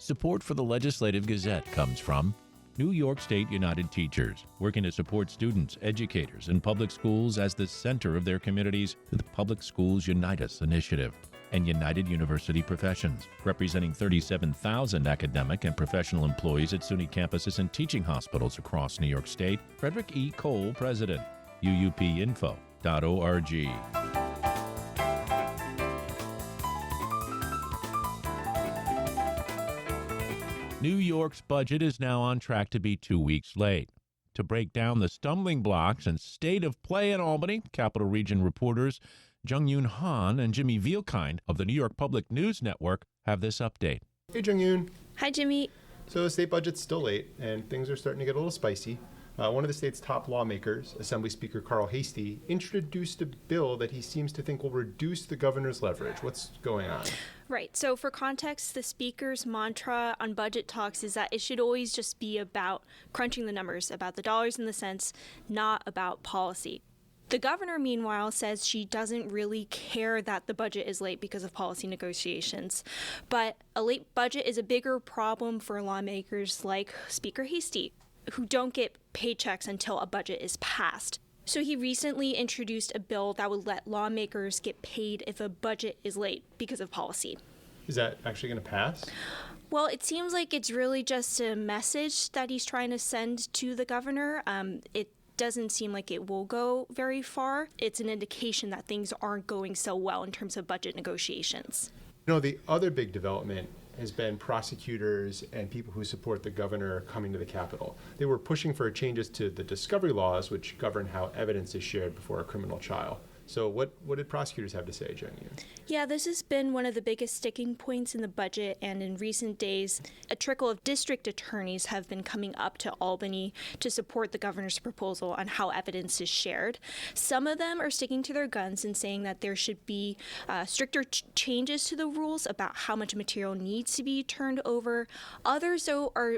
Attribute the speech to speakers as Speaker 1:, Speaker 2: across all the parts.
Speaker 1: Support for the Legislative Gazette comes from New York State United Teachers, working to support students, educators, and public schools as the center of their communities through the Public Schools Unite Us initiative. And United University Professions, representing 37,000 academic and professional employees at SUNY campuses and teaching hospitals across New York State. Frederick E. Cole, President. UUPinfo.org. New York's budget is now on track to be 2 weeks late. To break down the stumbling blocks and state of play in Albany, Capital Region reporters Jung-Yoon Han and Jimmy Vielkind of the New York Public News Network have this update.
Speaker 2: Hey, Jung-Yoon.
Speaker 3: Hi, Jimmy.
Speaker 2: So the state budget's still late, and things are starting to get a little spicy. One of the state's top lawmakers, Assembly Speaker Carl Heastie, introduced a bill that he seems to think will reduce the governor's leverage. What's going on?
Speaker 3: Right. So for context, the speaker's mantra on budget talks is that it should always just be about crunching the numbers, about the dollars and the cents, not about policy. The governor, meanwhile, says she doesn't really care that the budget is late because of policy negotiations. But a late budget is a bigger problem for lawmakers like Speaker Heastie, who don't get paychecks until a budget is passed. So he recently introduced a bill that would let lawmakers get paid if a budget is late because of policy.
Speaker 2: Is that actually going to pass?
Speaker 3: Well, it seems like it's really just a message that he's trying to send to the governor. It doesn't seem like it will go very far. It's an indication that things aren't going so well in terms of budget negotiations.
Speaker 2: You know, the other big development has been prosecutors and people who support the governor coming to the Capitol. They were pushing for changes to the discovery laws, which govern how evidence is shared before a criminal trial. So what did prosecutors have to say, Jung-Yoon?
Speaker 3: Yeah, this has been one of the biggest sticking points in the budget, and in recent days, a trickle of district attorneys have been coming up to Albany to support the governor's proposal on how evidence is shared. Some of them are sticking to their guns and saying that there should be stricter changes to the rules about how much material needs to be turned over. Others, though, are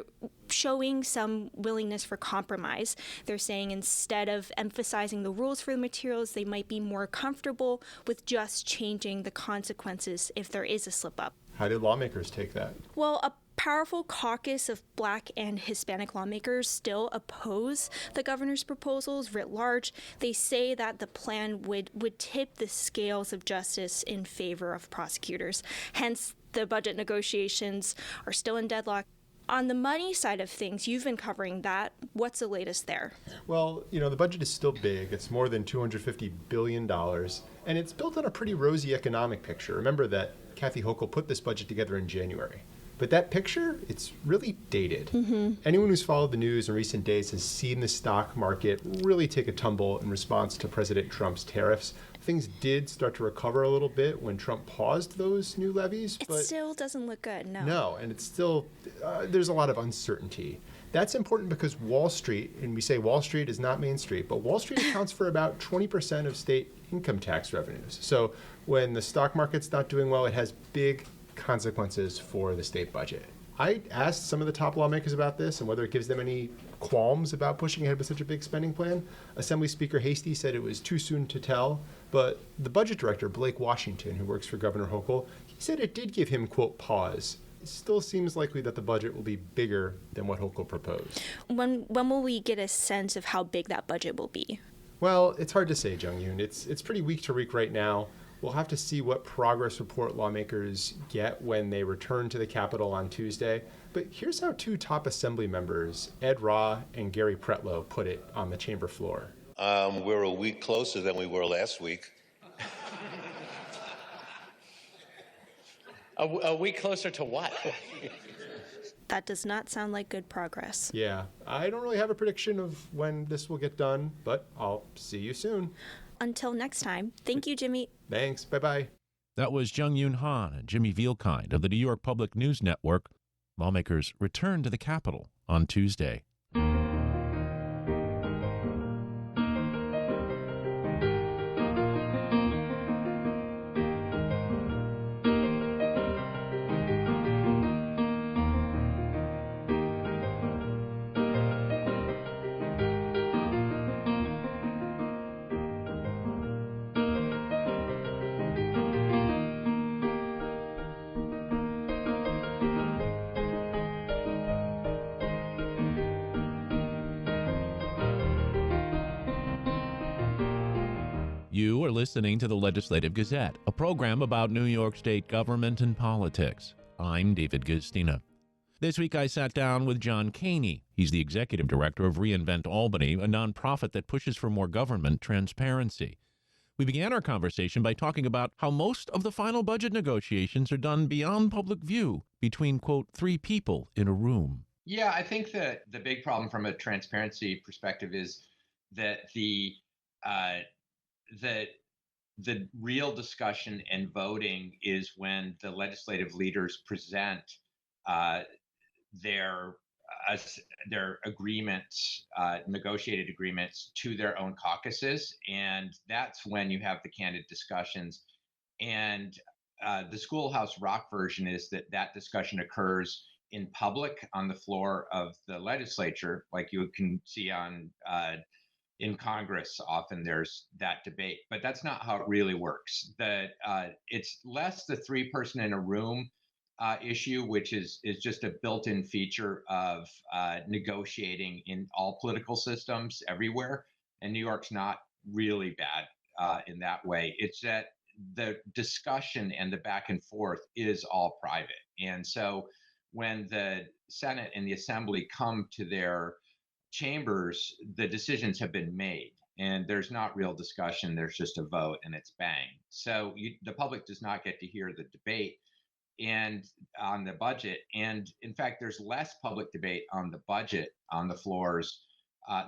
Speaker 3: showing some willingness for compromise. They're saying instead of emphasizing the rules for the materials, they might be more comfortable with just changing the consequences if there is a slip-up.
Speaker 2: How did lawmakers take that?
Speaker 3: Well, a powerful caucus of Black and Hispanic lawmakers still oppose the governor's proposals writ large. They say that the plan would tip the scales of justice in favor of prosecutors. Hence, the budget negotiations are still in deadlock. On the money side of things, you've been covering that. What's the latest there?
Speaker 2: Well, you know, the budget is still big. It's more than $250 billion, and it's built on a pretty rosy economic picture. Remember that Kathy Hochul put this budget together in January. But that picture, it's really dated. Anyone who's followed the news in recent days has seen the stock market really take a tumble in response to President Trump's tariffs. Things did start to recover a little bit when Trump paused those new levies.
Speaker 3: It still doesn't look good, no.
Speaker 2: No, and it's still, there's a lot of uncertainty. That's important because Wall Street, and we say Wall Street is not Main Street, but Wall Street accounts for about 20% of state income tax revenues. So when the stock market's not doing well, it has big consequences for the state budget. I asked some of the top lawmakers about this and whether it gives them any qualms about pushing ahead with such a big spending plan. Assembly Speaker Heastie said it was too soon to tell, but the budget director, Blake Washington, who works for Governor Hochul, he said it did give him, quote, pause. It still seems likely that the budget will be bigger than what Hochul proposed.
Speaker 3: When will we get a sense of how big that budget will be?
Speaker 2: Well, it's hard to say, Jung-Yoon. It's pretty week to week right now. We'll have to see what progress report lawmakers get when they return to the Capitol on Tuesday. But here's how two top Assembly members, Ed Raw and Gary Pretlow, put it on the chamber floor.
Speaker 4: We're a week closer than we were last week.
Speaker 5: A week closer to what?
Speaker 3: That does not sound like good progress.
Speaker 2: Yeah, I don't really have a prediction of when this will get done, but I'll see you soon.
Speaker 3: Until next time, thank you, Jimmy.
Speaker 2: Thanks. Bye-bye.
Speaker 1: That was Jung-Yoon Han and Jimmy Vielkind of the New York Public News Network. Lawmakers return to the Capitol on Tuesday. You are listening to the Legislative Gazette, a program about New York State government and politics. I'm David Gustina. This week I sat down with John Caney. He's the executive director of Reinvent Albany, a nonprofit that pushes for more government transparency. We began our conversation by talking about how most of the final budget negotiations are done beyond public view, between, quote, three people in a room.
Speaker 5: Yeah, I think that the big problem from a transparency perspective is that the real discussion and voting is when the legislative leaders present uh, their their agreements, negotiated agreements, to their own caucuses, and that's when you have the candid discussions. And the Schoolhouse Rock version is that that discussion occurs in public on the floor of the legislature, like you can see on in Congress. Often there's that debate, but that's not how it really works. That it's less the three-person in a room issue, which is just a built-in feature of negotiating in all political systems everywhere. And New York's not really bad in that way. It's that the discussion and the back and forth is all private. And so when the Senate and the Assembly come to their chambers, the decisions have been made and there's not real discussion. There's just a vote and it's bang. So the public does not get to hear the debate and on the budget. And in fact, there's less public debate on the budget on the floors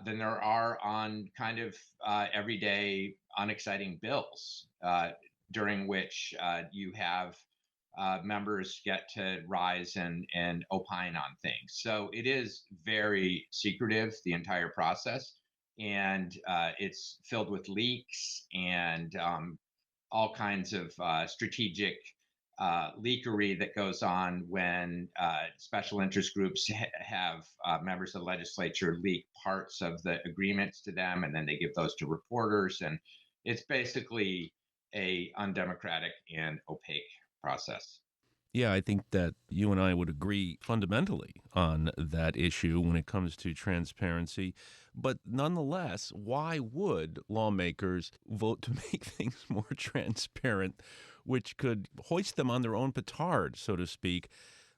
Speaker 5: than there are on kind of everyday unexciting bills, during which you have members get to rise and opine on things. So it is very secretive, the entire process, and it's filled with leaks and all kinds of strategic leakery that goes on when special interest groups have members of the legislature leak parts of the agreements to them, and then they give those to reporters, and it's basically a undemocratic and opaque process.
Speaker 6: Yeah, I think that you and I would agree fundamentally on that issue when it comes to transparency. But nonetheless, why would lawmakers vote to make things more transparent, which could hoist them on their own petard, so to speak?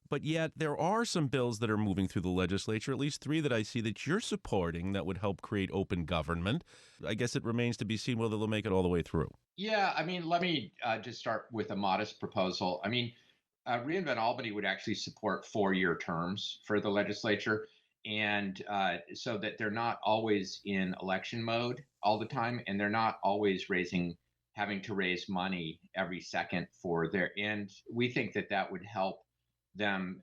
Speaker 6: But yet there are some bills that are moving through the legislature, at least three that I see that you're supporting, that would help create open government. I guess it remains to be seen whether they'll make it all the way through.
Speaker 5: Yeah, I mean, let me just start with a modest proposal. I mean, Reinvent Albany would actually support 4-year terms for the legislature, and so that they're not always in election mode all the time, and they're not always having to raise money every second for their. And we think that that would help them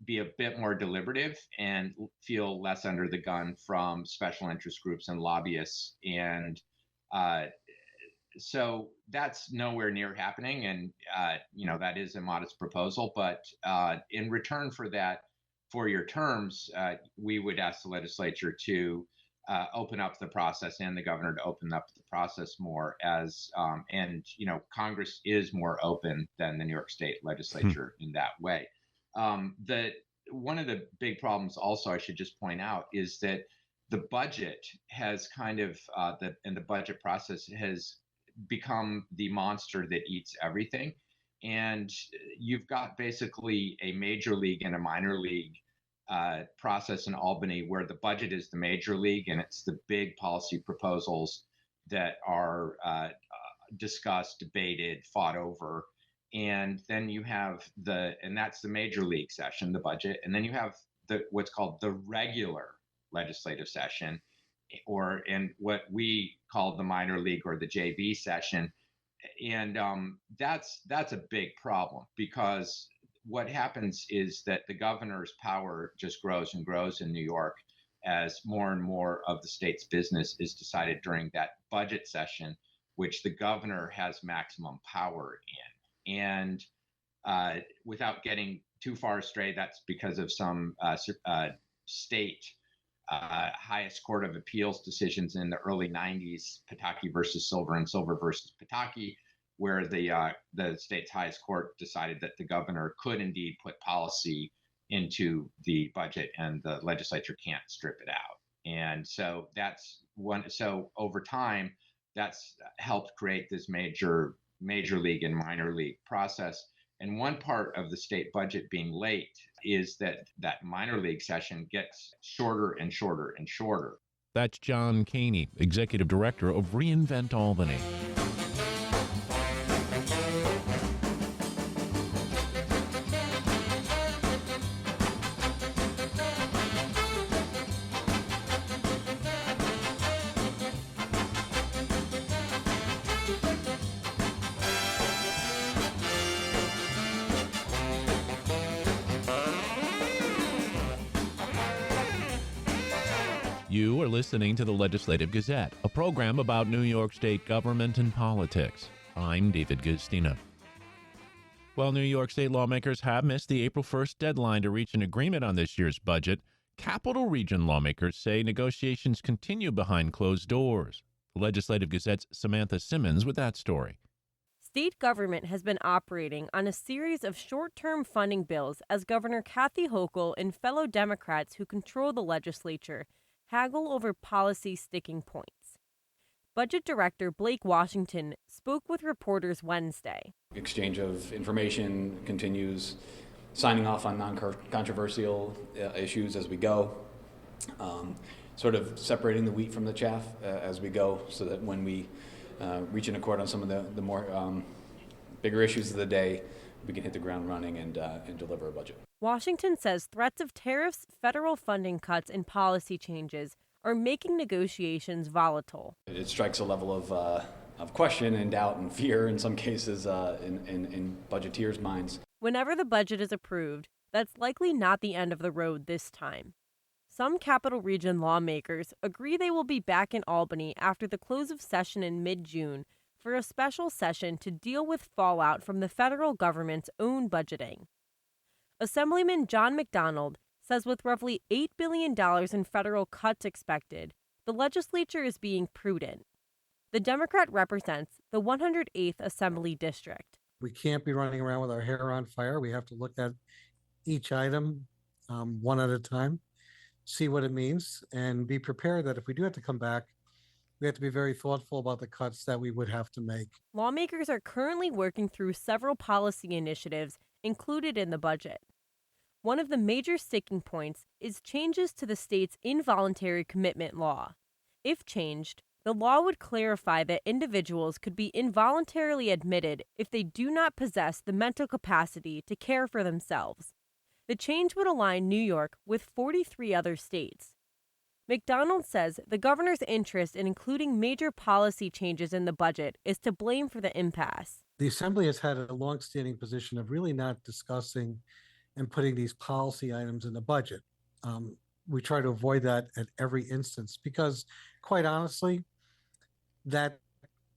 Speaker 5: be a bit more deliberative and feel less under the gun from special interest groups and lobbyists. And so that's nowhere near happening. And, that is a modest proposal. But in return for that 4-year terms, we would ask the legislature to open up the process and the governor to open up the process more Congress is more open than the New York State legislature in that way. One of the big problems also, I should just point out, is that the budget has kind of, the budget process has become the monster that eats everything. And you've got basically a major league and a minor league process in Albany where the budget is the major league and it's the big policy proposals that are discussed, debated, fought over. And then you have and that's the major league session, the budget. And then you have what's called the regular legislative session, and what we call the minor league or the JV session. And that's a big problem, because what happens is that the governor's power just grows and grows in New York as more and more of the state's business is decided during that budget session, which the governor has maximum power in. And without getting too far astray, that's because of some state highest court of appeals decisions in the early 90s, Pataki versus Silver and Silver versus Pataki, where the state's highest court decided that the governor could indeed put policy into the budget and the legislature can't strip it out. And so that's one. So over time, that's helped create this major league and minor league process. And one part of the state budget being late is that minor league session gets shorter and shorter and shorter.
Speaker 1: That's John Caney, Executive Director of reInvent Albany. You are listening to the Legislative Gazette, a program about New York State government and politics. I'm David Gustina. While New York State lawmakers have missed the April 1st deadline to reach an agreement on this year's budget, Capital Region lawmakers say negotiations continue behind closed doors. The Legislative Gazette's Samantha Simmons with that story.
Speaker 7: State government has been operating on a series of short-term funding bills as Governor Kathy Hochul and fellow Democrats who control the legislature haggle over policy sticking points. Budget Director Blake Washington spoke with reporters Wednesday.
Speaker 8: Exchange of information continues, signing off on non-controversial issues as we go, sort of separating the wheat from the chaff as we go, so that when we reach an accord on some of the more bigger issues of the day, we can hit the ground running and deliver a budget.
Speaker 7: Washington says threats of tariffs, federal funding cuts, and policy changes are making negotiations volatile.
Speaker 8: It strikes a level of question and doubt and fear in some cases in budgeteers' minds.
Speaker 7: Whenever the budget is approved, that's likely not the end of the road this time. Some Capital Region lawmakers agree they will be back in Albany after the close of session in mid-June for a special session to deal with fallout from the federal government's own budgeting. Assemblyman John McDonald says with roughly $8 billion in federal cuts expected, the legislature is being prudent. The Democrat represents the 108th Assembly District.
Speaker 9: We can't be running around with our hair on fire. We have to look at each item one at a time, see what it means, and be prepared that if we do have to come back, we have to be very thoughtful about the cuts that we would have to make.
Speaker 7: Lawmakers are currently working through several policy initiatives included in the budget. One of the major sticking points is changes to the state's involuntary commitment law. If changed, the law would clarify that individuals could be involuntarily admitted if they do not possess the mental capacity to care for themselves. The change would align New York with 43 other states. McDonald says the governor's interest in including major policy changes in the budget is to blame for the impasse.
Speaker 9: The Assembly has had a longstanding position of really not discussing and putting these policy items in the budget. We try to avoid that at every instance because, quite honestly, that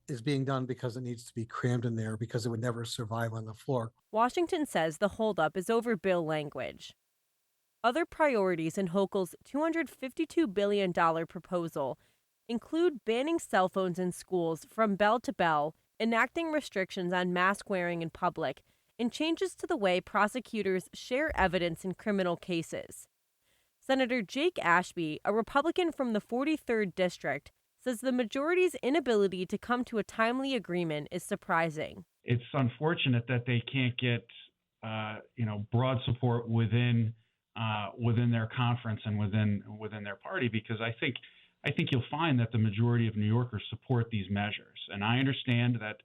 Speaker 9: is being done because it needs to be crammed in there because it would never survive on the floor.
Speaker 7: Washington says the holdup is over bill language. Other priorities in Hochul's $252 billion proposal include banning cell phones in schools from bell to bell, enacting restrictions on mask wearing in public, and changes to the way prosecutors share evidence in criminal cases. Senator Jake Ashby, a Republican from the 43rd District, says the majority's inability to come to a timely agreement is surprising.
Speaker 10: It's unfortunate that they can't get, broad support within their conference and within their party, because I think you'll find that the majority of New Yorkers support these measures. And I understand that,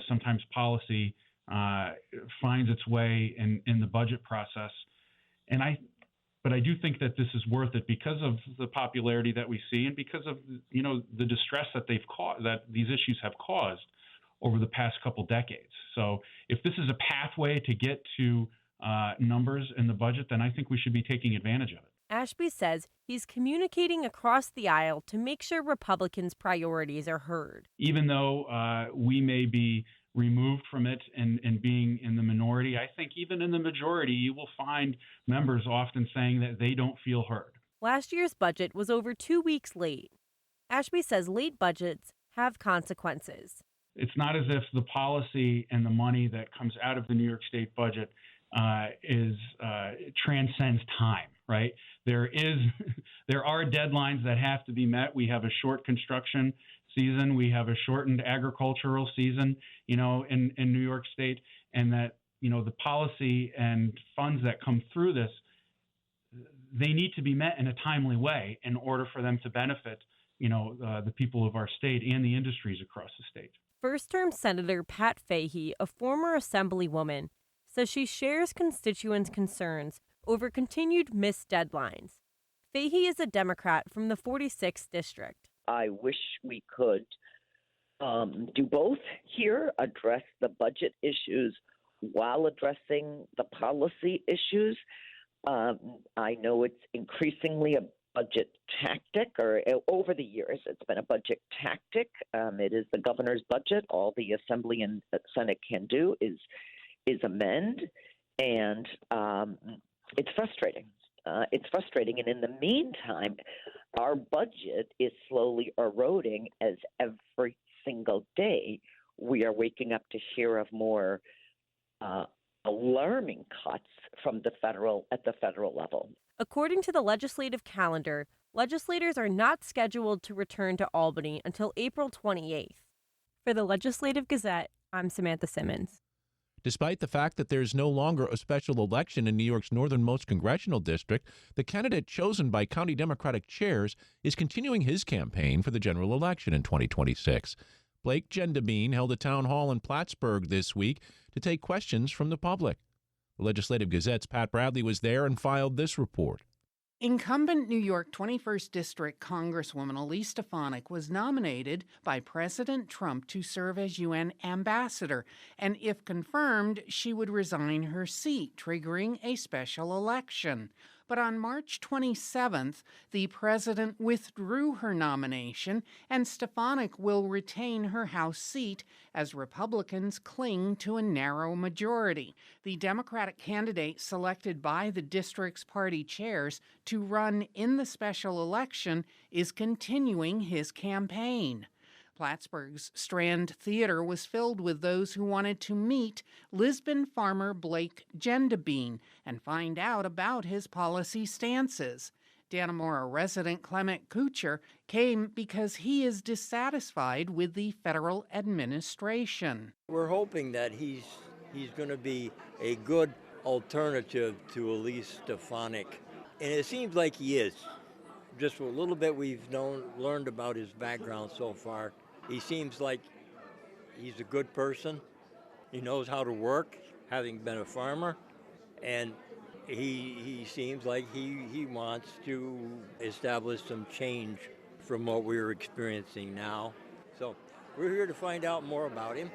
Speaker 10: sometimes policy finds its way in the budget process, but I do think that this is worth it because of the popularity that we see and because of the distress that that these issues have caused over the past couple decades. So if this is a pathway to get to numbers in the budget, then I think we should be taking advantage of it.
Speaker 7: Ashby says he's communicating across the aisle to make sure Republicans' priorities are heard.
Speaker 10: Even though we may be removed from it and being in the minority, I think even in the majority, you will find members often saying that they don't feel heard.
Speaker 7: Last year's budget was over 2 weeks late. Ashby says late budgets have consequences.
Speaker 10: It's not as if the policy and the money that comes out of the New York State budget transcends time, right? There are deadlines that have to be met. We have a short construction season. We have a shortened agricultural season, in New York State, and that, the policy and funds that come through this, they need to be met in a timely way in order for them to benefit, the people of our state and the industries across the state.
Speaker 7: First-term Senator Pat Fahey, a former Assemblywoman, says she shares constituents' concerns over continued missed deadlines. Fahey is a Democrat from the 46th District.
Speaker 11: I wish we could do both here, address the budget issues while addressing the policy issues. I know it's increasingly a budget tactic, or over the years it's been a budget tactic. It is the governor's budget. All the Assembly and Senate can do is amend, and it's frustrating. It's frustrating, and in the meantime, our budget is slowly eroding as every single day we are waking up to hear of more alarming cuts from at the federal level.
Speaker 7: According to the legislative calendar, legislators are not scheduled to return to Albany until April 28th. For the Legislative Gazette, I'm Samantha Simmons.
Speaker 1: Despite the fact that there's no longer a special election in New York's northernmost congressional district, the candidate chosen by county Democratic chairs is continuing his campaign for the general election in 2026. Blake Gendabine held a town hall in Plattsburgh this week to take questions from the public. The Legislative Gazette's Pat Bradley was there and filed this report.
Speaker 12: Incumbent New York 21st District Congresswoman Elise Stefanik was nominated by President Trump to serve as UN ambassador, and if confirmed, she would resign her seat, triggering a special election. But on March 27th, the president withdrew her nomination, and Stefanik will retain her House seat as Republicans cling to a narrow majority. The Democratic candidate selected by the district's party chairs to run in the special election is continuing his campaign. Plattsburgh's Strand Theater was filled with those who wanted to meet Lisbon farmer Blake Gendabine and find out about his policy stances. Dannemora resident Clement Kuchar came because he is dissatisfied with the federal administration.
Speaker 13: We're hoping that he's going to be a good alternative to Elise Stefanik, and it seems like he is. Just a little bit we've learned about his background so far. He seems like he's a good person. He knows how to work, having been a farmer, and he seems like he wants to establish some change from what we're experiencing now. So we're here to find out more about him.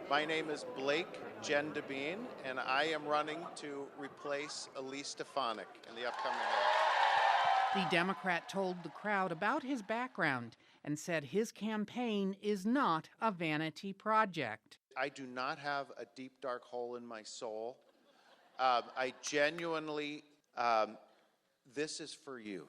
Speaker 14: My name is Blake Gendabine, and I am running to replace Elise Stefanik in the upcoming election.
Speaker 12: The Democrat told the crowd about his background and said his campaign is not a vanity project.
Speaker 14: I do not have a deep, dark hole in my soul. I genuinely, this is for you.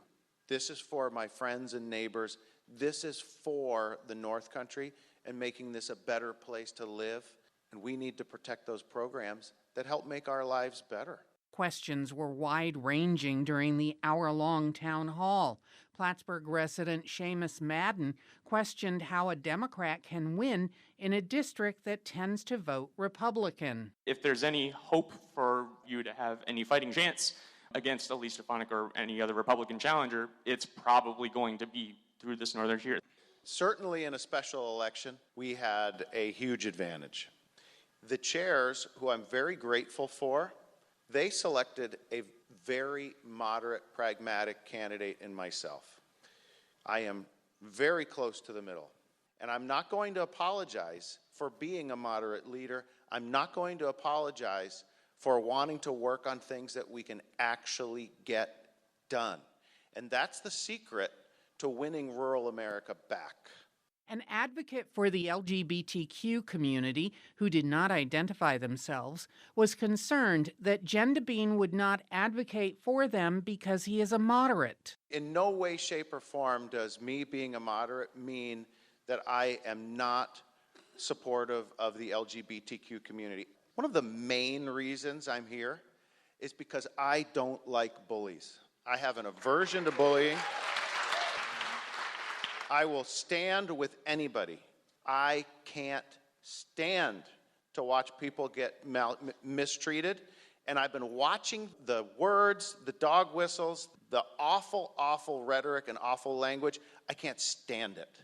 Speaker 14: This is for my friends and neighbors. This is for the North Country and making this a better place to live. And we need to protect those programs that help make our lives better.
Speaker 12: Questions were wide-ranging during the hour-long town hall. Plattsburgh resident Seamus Madden questioned how a Democrat can win in a district that tends to vote Republican.
Speaker 15: If there's any hope for you to have any fighting chance against Elise Stefanik or any other Republican challenger, it's probably going to be through this northern tier.
Speaker 14: Certainly in a special election, we had a huge advantage. The chairs, who I'm very grateful for, they selected a very moderate, pragmatic candidate in myself. I am very close to the middle, and I'm not going to apologize for being a moderate leader. I'm not going to apologize for wanting to work on things that we can actually get done. And that's the secret to winning rural America back.
Speaker 12: An advocate for the LGBTQ community, who did not identify themselves, was concerned that Gendabine would not advocate for them because he is a moderate.
Speaker 14: In no way, shape, or form does me being a moderate mean that I am not supportive of the LGBTQ community. One of the main reasons I'm here is because I don't like bullies. I have an aversion to bullying. I will stand with anybody. I can't stand to watch people get mistreated. And I've been watching the words, the dog whistles, the awful, awful rhetoric and awful language. I can't stand it.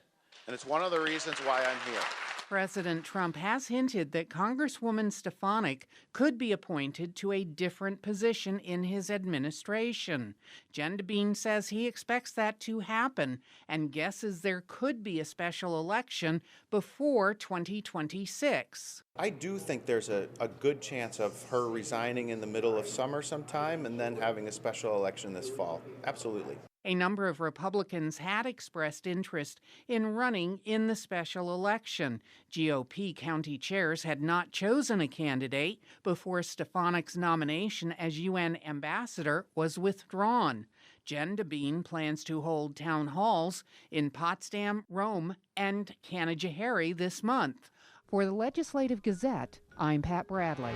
Speaker 14: And it's one of the reasons why I'm here.
Speaker 12: President Trump has hinted that Congresswoman Stefanik could be appointed to a different position in his administration. Jen DeBean says he expects that to happen and guesses there could be a special election before 2026.
Speaker 14: I do think there's a good chance of her resigning in the middle of summer sometime and then having a special election this fall. Absolutely.
Speaker 12: A number of Republicans had expressed interest in running in the special election. GOP county chairs had not chosen a candidate before Stefanik's nomination as UN ambassador was withdrawn. Jen DeBean plans to hold town halls in Potsdam, Rome, and Canajoharie this month. For the Legislative Gazette, I'm Pat Bradley.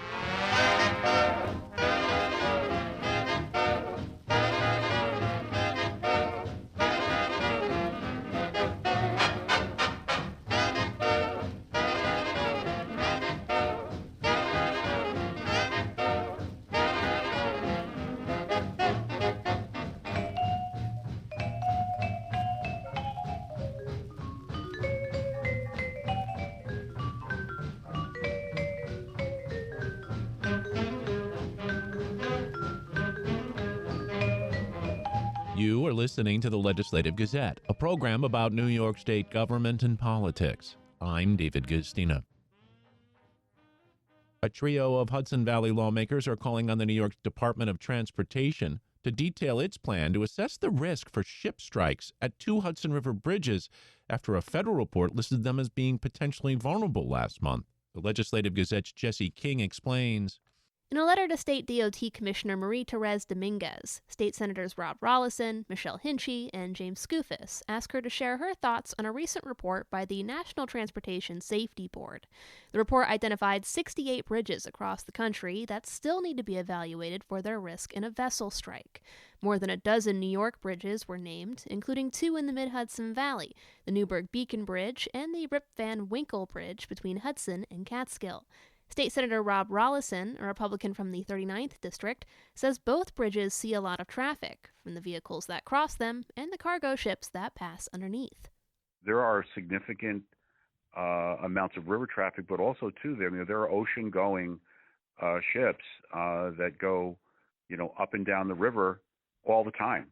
Speaker 1: You are listening to the Legislative Gazette, a program about New York State government and politics. I'm David Gustina. A trio of Hudson Valley lawmakers are calling on the New York Department of Transportation to detail its plan to assess the risk for ship strikes at 2 Hudson River bridges after a federal report listed them as being potentially vulnerable last month. The Legislative Gazette's Jesse King explains.
Speaker 16: In a letter to State DOT Commissioner Marie-Therese Dominguez, State Senators Rob Rollison, Michelle Hinchey, and James Skoufis asked her to share her thoughts on a recent report by the National Transportation Safety Board. The report identified 68 bridges across the country that still need to be evaluated for their risk in a vessel strike. More than a dozen New York bridges were named, including 2 in the Mid-Hudson Valley, the Newburgh Beacon Bridge and the Rip Van Winkle Bridge between Hudson and Catskill. State Senator Rob Rollison, a Republican from the 39th District, says both bridges see a lot of traffic, from the vehicles that cross them and the cargo ships that pass underneath.
Speaker 17: There are significant amounts of river traffic, but also, too, there are ocean-going ships that go, up and down the river all the time.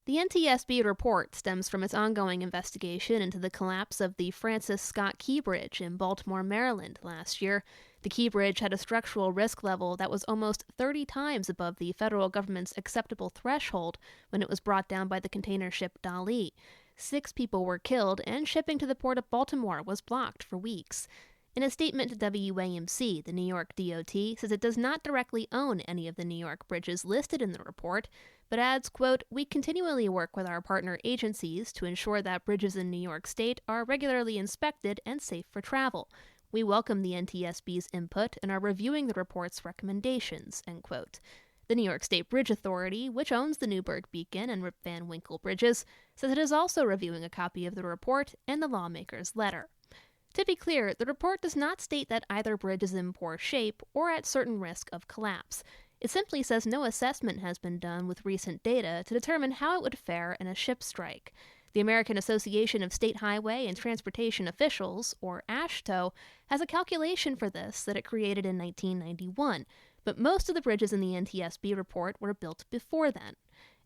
Speaker 16: The NTSB report stems from its ongoing investigation into the collapse of the Francis Scott Key Bridge in Baltimore, Maryland last year. The Key Bridge had a structural risk level that was almost 30 times above the federal government's acceptable threshold when it was brought down by the container ship Dali. 6 people were killed, and shipping to the port of Baltimore was blocked for weeks. In a statement to WAMC, the New York DOT says it does not directly own any of the New York bridges listed in the report, but adds, quote, "We continually work with our partner agencies to ensure that bridges in New York State are regularly inspected and safe for travel. We welcome the NTSB's input and are reviewing the report's recommendations," end quote. The New York State Bridge Authority, which owns the Newburgh Beacon and Rip Van Winkle bridges, says it is also reviewing a copy of the report and the lawmaker's letter. To be clear, the report does not state that either bridge is in poor shape or at certain risk of collapse. It simply says no assessment has been done with recent data to determine how it would fare in a ship strike. The American Association of State Highway and Transportation Officials, or AASHTO, has a calculation for this that it created in 1991, but most of the bridges in the NTSB report were built before then.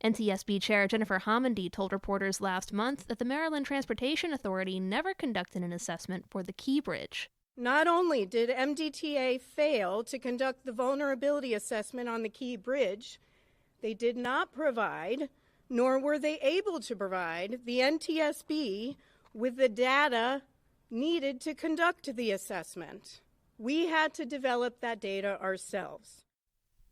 Speaker 16: NTSB Chair Jennifer Homendy told reporters last month that the Maryland Transportation Authority never conducted an assessment for the Key Bridge.
Speaker 18: Not only did MDTA fail to conduct the vulnerability assessment on the Key Bridge, they did not provide, nor were they able to provide, the NTSB with the data needed to conduct the assessment. We had to develop that data ourselves.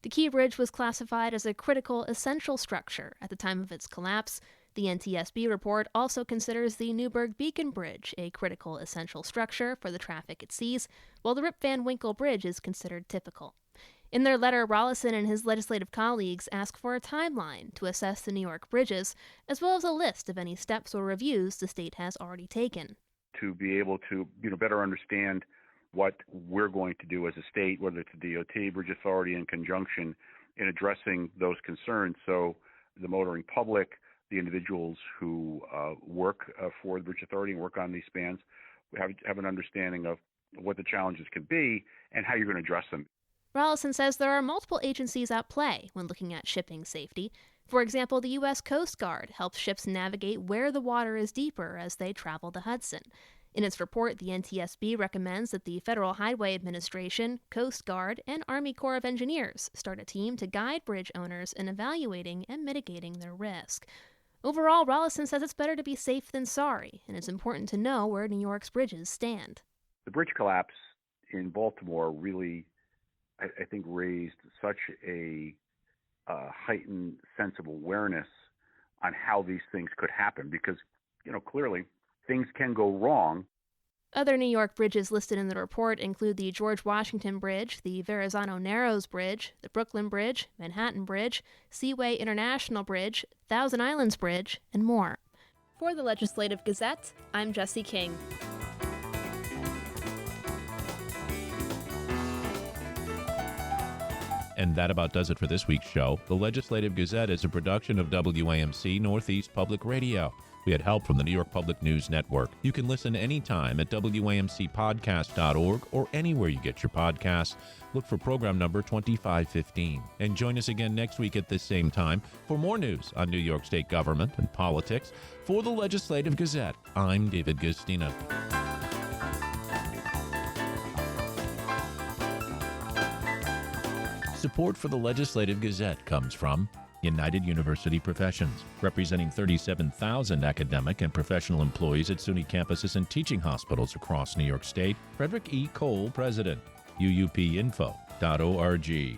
Speaker 16: The Key Bridge was classified as a critical essential structure at the time of its collapse. The NTSB report also considers the Newburgh Beacon Bridge a critical essential structure for the traffic it sees, while the Rip Van Winkle Bridge is considered typical. In their letter, Rollison and his legislative colleagues ask for a timeline to assess the New York bridges, as well as a list of any steps or reviews the state has already taken.
Speaker 17: To be able to better understand what we're going to do as a state, whether it's the DOT, Bridge Authority, in conjunction in addressing those concerns. So the motoring public, the individuals who work for the Bridge Authority and work on these spans, have an understanding of what the challenges can be and how you're going to address them.
Speaker 16: Rollison says there are multiple agencies at play when looking at shipping safety. For example, the U.S. Coast Guard helps ships navigate where the water is deeper as they travel the Hudson. In its report, the NTSB recommends that the Federal Highway Administration, Coast Guard, and Army Corps of Engineers start a team to guide bridge owners in evaluating and mitigating their risk. Overall, Rollison says it's better to be safe than sorry, and it's important to know where New York's bridges stand.
Speaker 17: The bridge collapse in Baltimore really, I think, raised such a heightened sense of awareness on how these things could happen because, clearly things can go wrong.
Speaker 16: Other New York bridges listed in the report include the George Washington Bridge, the Verrazano Narrows Bridge, the Brooklyn Bridge, Manhattan Bridge, Seaway International Bridge, Thousand Islands Bridge, and more. For the Legislative Gazette, I'm Jesse King.
Speaker 1: And that about does it for this week's show. The Legislative Gazette is a production of WAMC Northeast Public Radio. We had help from the New York Public News Network. You can listen anytime at WAMCpodcast.org or anywhere you get your podcasts. Look for program number 2515. And join us again next week at this same time for more news on New York State government and politics. For the Legislative Gazette, I'm David Gustina. Support for the Legislative Gazette comes from United University Professions, representing 37,000 academic and professional employees at SUNY campuses and teaching hospitals across New York State. Frederick E. Cole, President. UUPinfo.org.